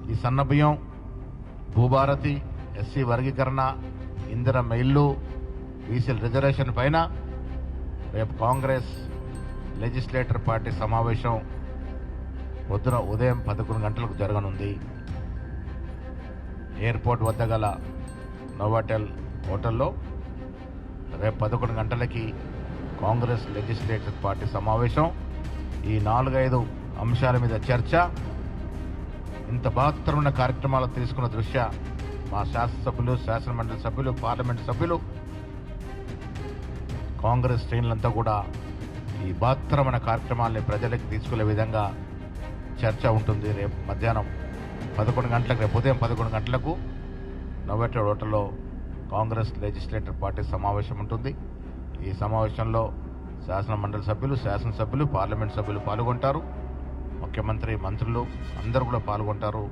ఈ సన్నబియ్యం, భూభారతి, ఎస్సీ వర్గీకరణ, ఇందిరమ్మ ఇల్లు, బీసీల రిజర్వేషన్ పైన రేపు కాంగ్రెస్ లెజిస్లేటర్ పార్టీ సమావేశం పొద్దున ఉదయం 11 గంటలకు జరగనుంది. ఎయిర్పోర్ట్ వద్ద గల నోవాటెల్ హోటల్లో రేపు 11 గంటలకి కాంగ్రెస్ లెజిస్లేటివ్ పార్టీ సమావేశం. ఈ 4-5 అంశాల మీద చర్చ. ఇంత బహత్తరమైన కార్యక్రమాలు తీసుకున్న దృష్ట్యా మా శాసనసభ్యులు, శాసనమండలి సభ్యులు, పార్లమెంటు సభ్యులు, కాంగ్రెస్ శ్రేణులంతా కూడా ఈ బహత్తరమైన కార్యక్రమాల్ని ప్రజలకు తీసుకునే విధంగా చర్చ ఉంటుంది. రేపు మధ్యాహ్నం 11 గంటలకు, రేపు ఉదయం 11 గంటలకు నోవాటెల్ హోటల్లో కాంగ్రెస్ లెజిస్లేటివ్ పార్టీ సమావేశం ఉంటుంది. ఈ సమావేశంలో శాసనమండలి సభ్యులు, శాసనసభ్యులు, పార్లమెంట్ సభ్యులు పాల్గొంటారు. ముఖ్యమంత్రి, మంత్రులు అందరూ కూడా పాల్గొంటారు.